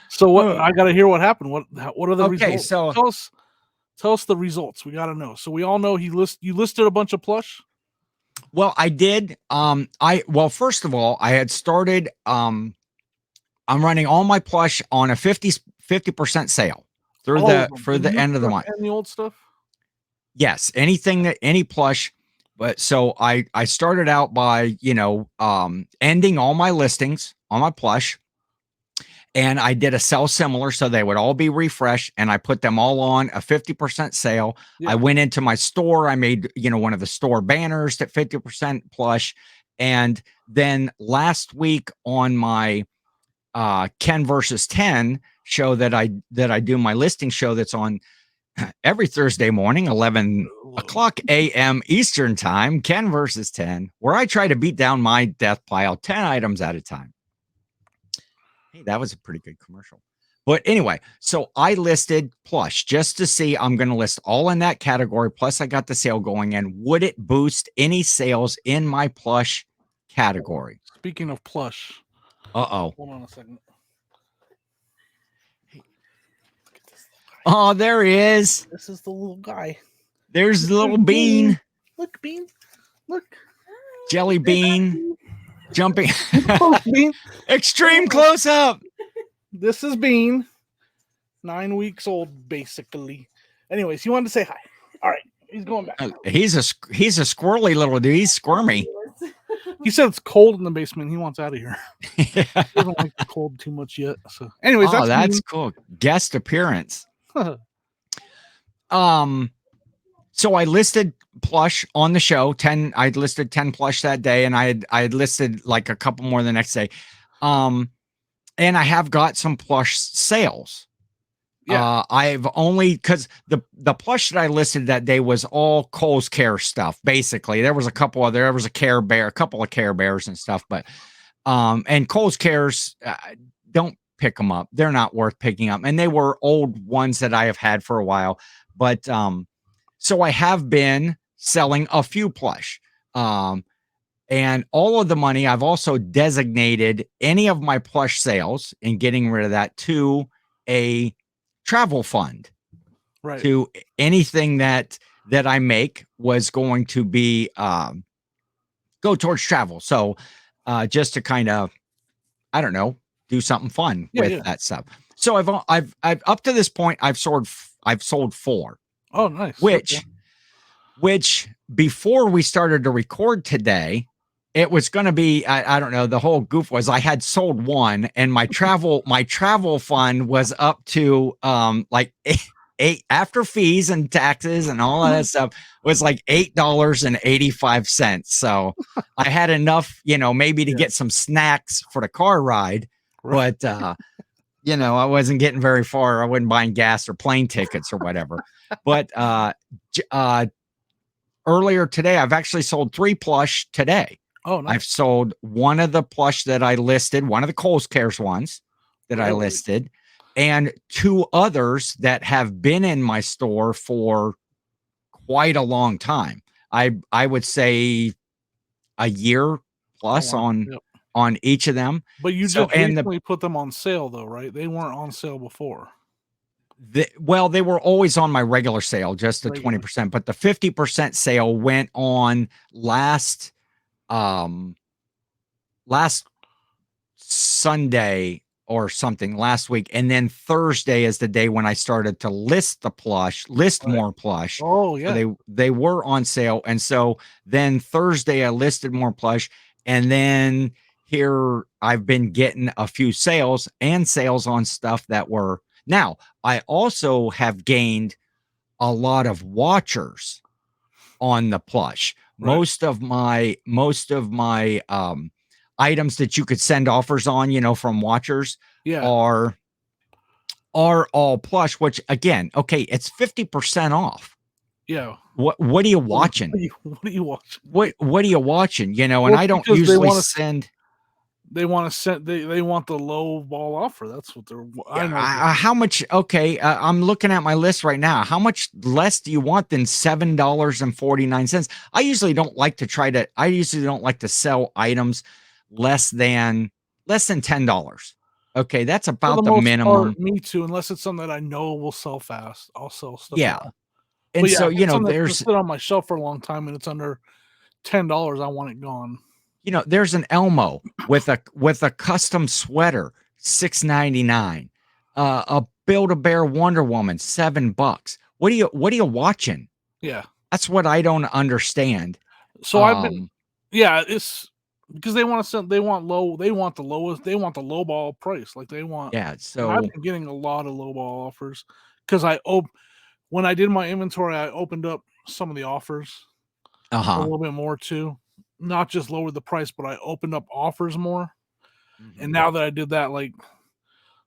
So what? I got to hear what happened. What are the results? Okay, so tell us the results. We got to know. So we all know you listed a bunch of plush. Well, I did. First of all, I had started. I'm running all my plush on a 50% sale for the end of the month. And the old stuff. Yes, any plush. But so I started out by ending all my listings on my plush, and I did a sell similar, so they would all be refreshed, and I put them all on a 50% sale. Yeah. I went into my store. I made one of the store banners at 50% plush, and then last week on my Ken versus 10 show that I do, my listing show that's on every Thursday morning, 11 o'clock a.m. Eastern time, Ken versus 10, where I try to beat down my death pile 10 items at a time. Hey, that was a pretty good commercial. But anyway, so I listed plush just to see. I'm going to list all in that category. Plus I got the sale going, and would it boost any sales in my plush category? Speaking of plush. Uh-oh. Hold on a second. Oh, there he is. This is the little guy. There's the little Bean. Look, Bean. Look. Jelly Bean. Jumping. Bean. Extreme close up. This is Bean. 9 weeks old, basically. Anyways, you wanted to say hi. All right. He's going back. He's a squirrely little dude. He's squirmy. He said it's cold in the basement. He wants out of here. He doesn't like the cold too much yet. So anyways, that's cool. Guest appearance. So I listed plush on the show. I listed 10 plush that day, and I had listed like a couple more the next day. And I have got some plush sales. Yeah. I've only, because the plush that I listed that day was all Kohl's Care stuff. Basically, there was a couple of there was a Care Bear, a couple of Care Bears and stuff, but and Kohl's Cares, don't pick them up. They're not worth picking up, and they were old ones that I have had for a while. But so I have been selling a few plush, and all of the money I've also designated any of my plush sales and getting rid of that to a travel fund. Right. To anything that I make was going to be go towards travel. So just to kind of, I don't know, do something fun with that stuff. So I've up to this point I've sold 4. Oh, nice. Which before we started to record today, it was going to be, I don't know, the whole goof was I had sold 1, and my travel fund was up to like eight after fees and taxes and all of that stuff was like $8.85. So I had enough, maybe to get some snacks for the car ride, but I wasn't getting very far. I wasn't buying gas or plane tickets or whatever. But earlier today, I've actually sold 3 plush today. Oh, nice. I've sold one of the plush that I listed, one of the Kohl's Cares ones that I Really? listed, and 2 others that have been in my store for quite a long time. I would say a year Oh, plus wow. Yep. on each of them. But you So, just and recently put them on sale though, right? They weren't on sale before. well, they were always on my regular sale, just the Regular. 20%, but the 50% sale went on um last Sunday or something last week, and then Thursday is the day when I started to list Right. more plush. Oh, So yeah. they were on sale, and so then Thursday I listed more plush, and then here I've been getting a few sales on stuff that were now. I also have gained a lot of watchers on the plush. Right. Most of my items that you could send offers on, from watchers Yeah. are all plush, which again, okay, it's 50% off. Yeah. What are you What watching? what are you watching? What are you watching? And Well, I don't because they usually wanna send. they want the low ball offer. That's what they're I Yeah, know. how much? Okay, I'm looking at my list right now. How much less do you want than $7.49? I usually don't like to sell items less than $10. Okay, that's For the about the most minimum. part, me too, unless it's something that I know will sell fast. I'll sell stuff like Yeah, that. and But yeah, so if it's something that's gonna there's sit on my shelf for a long time and it's under $10, I want it gone. there's an Elmo with a custom sweater, $6.99. A Build-A-Bear Wonder Woman, $7. What are you watching? Yeah. That's what I don't understand. So I've been yeah, it's because they wanna sell they want the lowest they want the low ball price, like, they want Yeah, and I've so been getting a lot of low ball offers because when I did my inventory, I opened up some of the offers a uh-huh. little bit more too. Not just lowered the price, but I opened up offers more, and Mhm. now that I did that, like,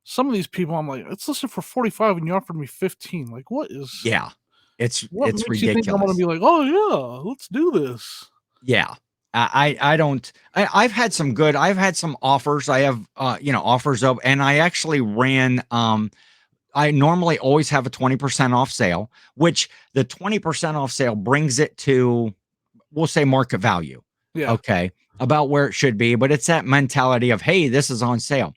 some of these people, I'm like, "It's listed for 45 and you offered me 15." Like, Yeah. what It's makes you think I'm gonna ridiculous. be like, "Oh, yeah, let's do this?" Yeah. I don't I've had some offers. I have offers of, and I actually ran I normally always have a 20% off sale, which the 20% off sale brings it to, we'll say, market value. Yeah, Okay. About where it should be, but it's that mentality of, hey, this is on sale.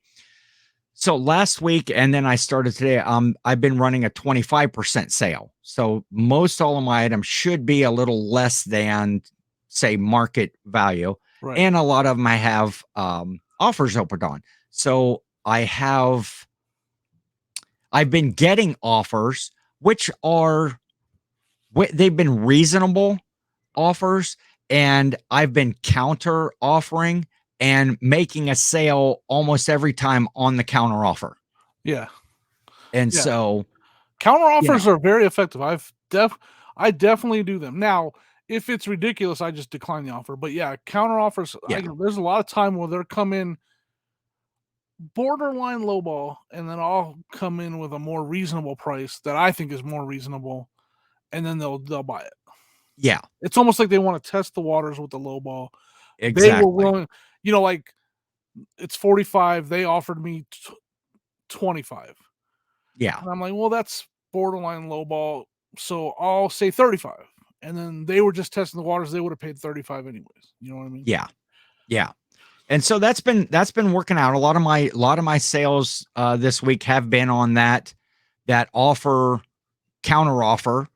So last week, and then I started today, I've been running a 25% sale. So most all of my items should be a little less than, say, market value. right. And a lot of them I have offers opened on. So I've been getting offers, which they've been reasonable offers, and I've been counter offering and making a sale almost every time on the counter offer. Yeah, And yeah. so, Counter you know, offers are very effective. I definitely do them. Now, if it's ridiculous, I just decline the offer. But yeah, counter offers, yeah, there's a lot of time where they'll come in borderline lowball, and then I'll come in with a more reasonable price that I think is more reasonable, and then they'll buy it. yeah, It's almost like they want to test the waters with the lowball. They were exactly. willing, like it's 45. They offered me 25, Yeah, and I'm like, well, that's borderline lowball, so I'll say 35. And then they were just testing the waters. They would have paid 35 anyways. You know what I mean? yeah, yeah. And so that's been working out. A lot of my sales this week have been on that offer counter offer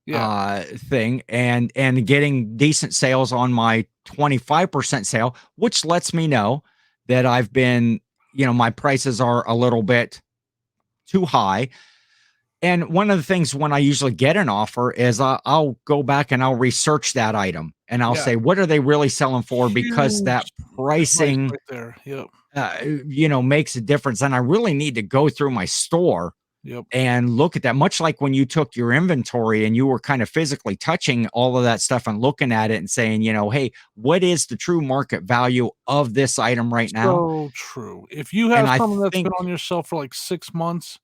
Yeah. thing, and getting decent sales on my 25% sale, which lets me know that I've been, my prices are a little bit too high. And one of the things when I usually get an offer is I'll go back and I'll research that item and I'll Yeah. say, what are they really selling for? Because that Huge advice pricing, right there. Yep. makes a difference. And I really need to go through my store Yep. and look at that, much like when you took your inventory and you were kind of physically touching all of that stuff and looking at it and saying, hey, what is the true market value of this item right now? So true. If you And have I something that's been think, on your shelf for like 6 months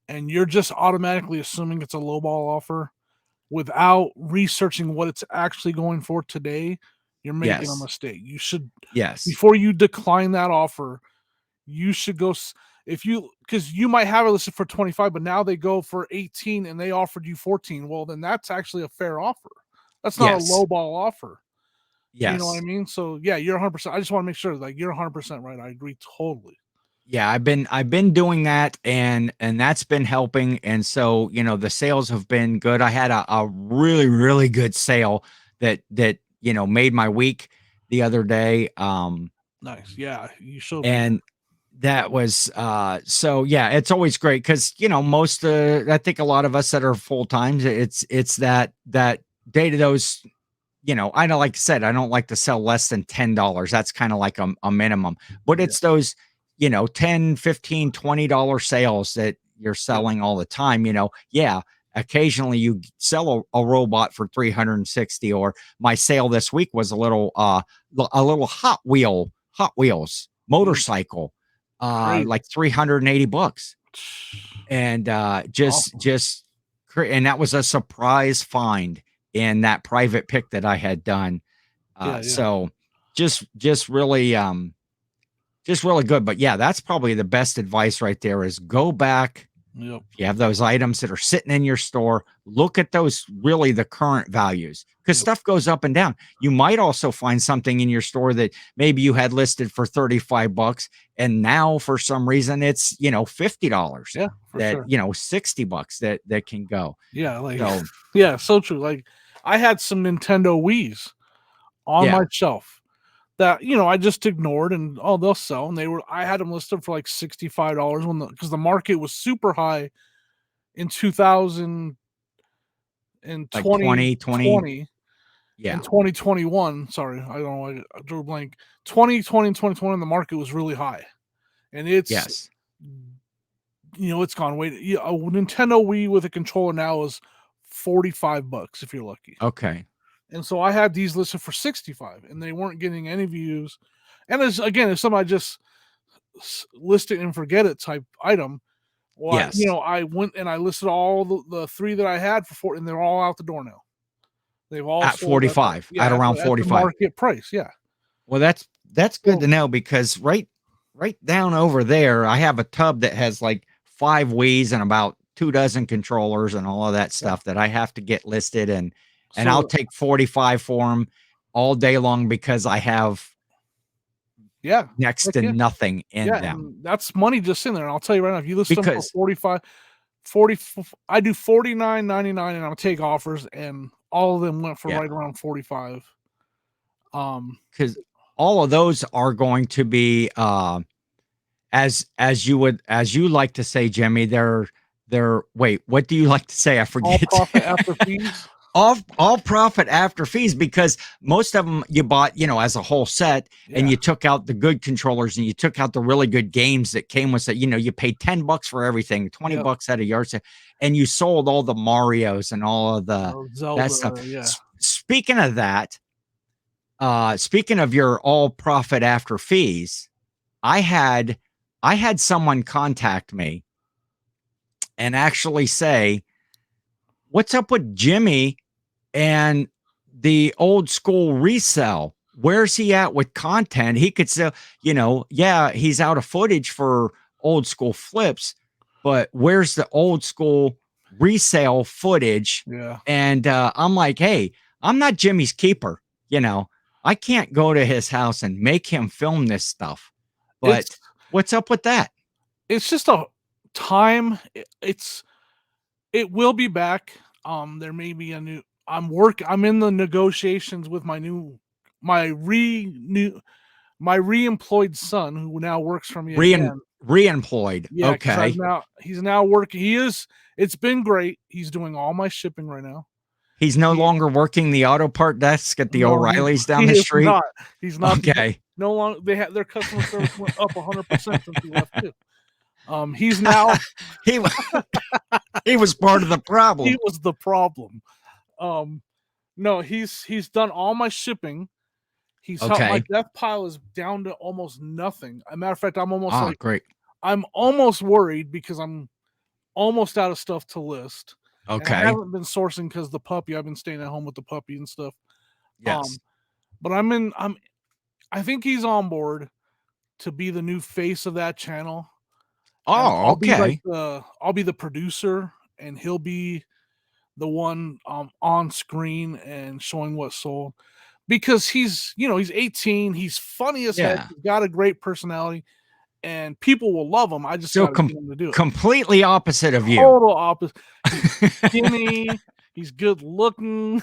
and you're just automatically assuming it's a lowball offer without researching what it's actually going for today, you're making a mistake. You should, before you decline that offer, you should go, because you might have it listed for 25, but now they go for 18 and they offered you 14. Well, then that's actually a fair offer. That's not a low ball offer. You know what I mean? So yeah, you're 100%. I just want to make sure, like, you're 100% right. I agree totally. Yeah, I've been doing that, and that's been helping. And so, the sales have been good. I had a really, really good sale that made my week the other day. Nice. Yeah, you showed me. And that was so yeah, it's always great because most I think a lot of us that are full time, it's that day to those. I don't, like I said, I don't like to sell less than $10. That's kind of like a minimum, but it's those, $10, $15, $20 sales that you're selling all the time. Yeah, occasionally you sell a robot for 360, or my sale this week was a little Hot Wheels motorcycle, like $380. And and that was a surprise find in that private pick that I had done. So just really good. But yeah, that's probably the best advice right there, is go back. If you have those items that are sitting in your store, look at those, really the current values, because stuff goes up and down. You might also find something in your store that maybe you had listed for $35, and now for some reason it's $50. Yeah, that sure. $60 that can go. Yeah, like yeah, so true. Like, I had some Nintendo Wiis on my shelf that I just ignored, and they'll sell, and I had them listed for like $65 because the market was super high in 2000 and Like 2020 yeah, and 2021. Sorry, I don't know why I drew a blank. 2020 and 2021, the market was really high, and it's it's gone way. A Nintendo Wii with a controller now is $45 if you're lucky. Okay. And so I had these listed for 65, and they weren't getting any views. And it's something I just list it and forget it type item. Well, I went and I listed all the 3 that I had for 4, and they're all out the door now. They've all at 45, at around 45 market price. Yeah. Well, that's good to know, because right down over there, I have a tub that has like 5 Wiis and about 2 dozen controllers and all of that stuff that I have to get listed, and I'll take 45 for them all day long, because I have next to nothing in them. That's money just in there. And I'll tell you right now, if you list them for 45, I do $49.99, and I'll take offers, and all of them went for right around 45. Because all of those are going to be as you like to say, Jimmy, they're wait, what do you like to say? I forget. All profit after fees. all profit after fees, because most of them you bought, as a whole set, and you took out the good controllers, and you took out the really good games that came with it. You paid $10 for everything, $20 at a yard sale, and you sold all the Marios and all of the Zelda, that stuff. Speaking of that, speaking of your all profit after fees, I had someone contact me and actually say, "What's up with Jimmy and the old school resell? Where's he at with content? He could sell, he's out of footage for old school flips, but where's the old school resale footage?" And I'm like, "Hey, I'm not Jimmy's keeper. I can't go to his house and make him film this stuff. But what's up with that?" It's just a time. It will be back. There may be a new. I'm in the negotiations with my re-employed son, who now works for me again. Re-employed. Yeah, okay. He's now working. It's been great. He's doing all my shipping right now. He's no longer working the auto part desk at the O'Reilly's down the street. He's not. Okay. No longer. Their customer service went up 100% since he left too. He's now he was part of the problem. He was the problem. No, he's done all my shipping. He's helped. My death pile is down to almost nothing. As a matter of fact, I'm almost great. I'm almost worried because I'm almost out of stuff to list. Okay. And I haven't been sourcing because the puppy. I've been staying at home with the puppy and stuff. Yes. but I think he's on board to be the new face of that channel. Oh, okay. I'll be the producer, and he'll be the one on screen and showing what's sold, because he's 18, he's funny as heck, Yeah. he's got a great personality, and people will love him. I just So gotta get him to do it. completely opposite of you. Total opposite. He's skinny, he's good looking,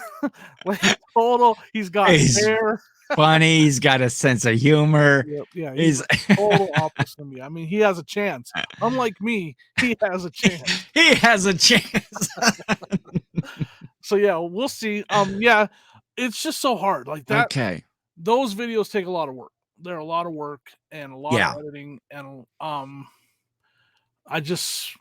like total. He's got hair. Funny. He's got a sense of humor. Yep, yeah, He's total opposite of me. I mean, he has a chance. Unlike me, he has a chance. He has a chance. So yeah, we'll see. Yeah, it's just so hard. Like that. Okay. Those videos take a lot of work. They're a lot of work and a lot of editing, and I just.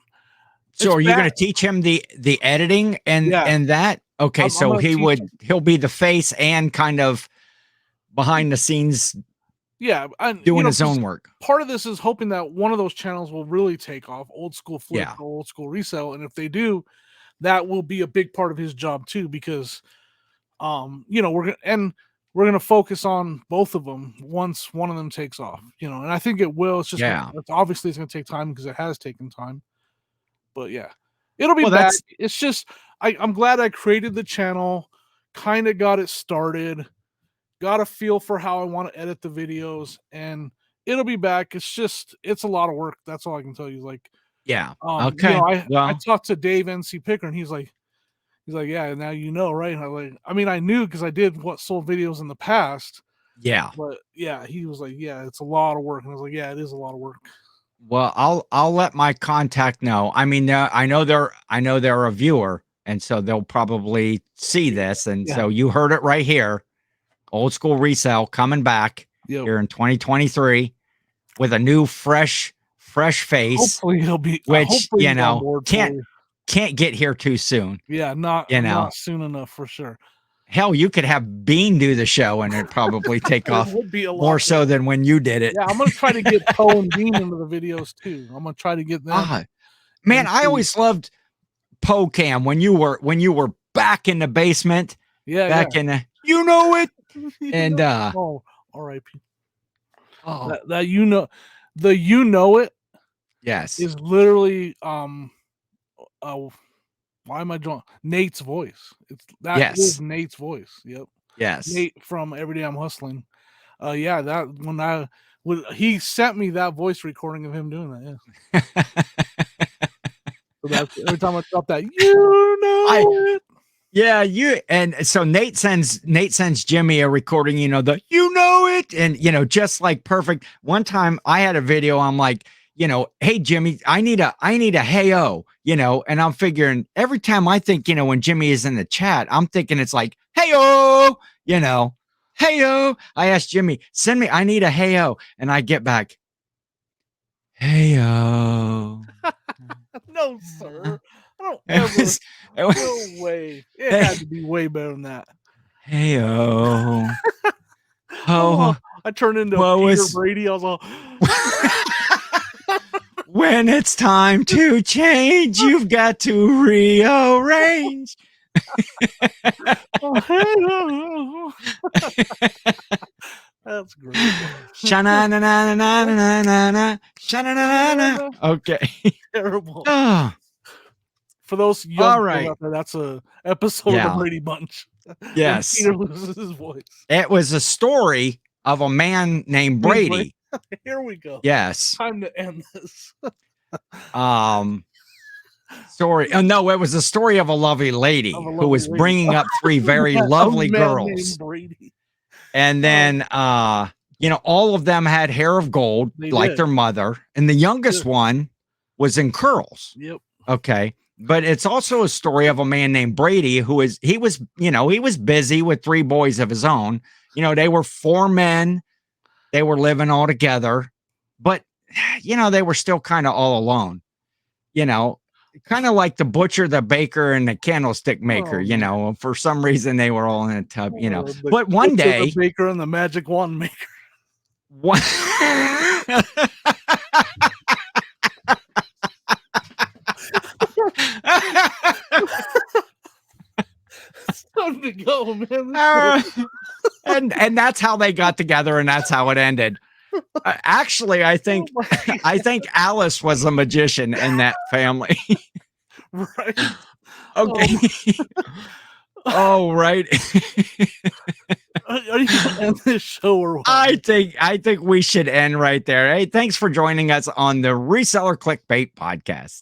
So are you going to teach him the editing and that? Okay, so he'll be the face and kind of behind the scenes. Yeah, doing his own work. Part of this is hoping that one of those channels will really take off, Old School Flip or Old School Resell, and if they do, that will be a big part of his job too, because we're gonna focus on both of them once one of them takes off, and I think it will. It's just obviously it's gonna take time, because it has taken time, but yeah, it'll be back. It's just I'm glad I created the channel, kind of got it started, got a feel for how I want to edit the videos, and it'll be back. It's a lot of work. That's all I can tell you. Like, okay. I talked to Dave NC Picker, and he's like, yeah, now right? And I knew, because I did what sold videos in the past. Yeah. But yeah, he was like, yeah, it's a lot of work. And I was like, yeah, it is a lot of work. Well, I'll let my contact know. I mean, I know they're a viewer, and so they'll probably see this. And so you heard it right here. Old School Resell coming back here in 2023 with a new fresh face. Hopefully he'll be, which can't get here too soon. Yeah, not soon enough for sure. Hell, you could have Bean do the show and it'd probably take off more so than when you did it. Yeah, I'm gonna try to get Poe and Bean into the videos too. I'm gonna try to get them. Man, I always loved Poe Cam when you were back in the basement. Yeah, in the it. And R.I.P. Oh, that the it. Yes, is literally why am I drawing Nate's voice? Is Nate's voice. Yep. Yes. Nate from Every Day I'm Hustling. That when he sent me that voice recording of him doing that. Yeah. So that's every time I drop that, it. Yeah, and so Nate sends Jimmy a recording, it, and just like perfect. One time I had a video, I'm like, hey Jimmy, I need a hey-o, and I'm figuring every time I think, when Jimmy is in the chat, I'm thinking it's like, hey-o, hey-o. I asked Jimmy, I need a hey-o, and I get back, hey-o. No, sir. I don't ever. No way. It had to be way better than that. Hey-o. I turned into Peter Brady. I was all. When it's time to change, you've got to rearrange. That's great. Okay. Terrible. Oh. For those young people out there, that's a episode of the Brady Bunch. Yes. Peter loses his voice. It was a story of a man named Brady. Here we go. Yes. Time to end this. Story. Oh no, it was a story of a lovely lady who was bringing up three very lovely girls. And then, all of them had hair of gold, their mother, and the youngest one was in curls. Yep. Okay. But it's also a story of a man named Brady he was busy with three boys of his own. They were four men. They were living all together, but they were still kind of all alone, kind of like the butcher, the baker, and the candlestick maker, for some reason they were all in a tub, but one day the baker and the magic wand maker. One it's time to go, man. and that's how they got together, and that's how it ended. Actually, I think I think Alice was a magician in that family. Right. Okay. Oh, right. Are you gonna end this show or what? I think we should end right there. Hey, thanks for joining us on the Reseller Clickbait Podcast.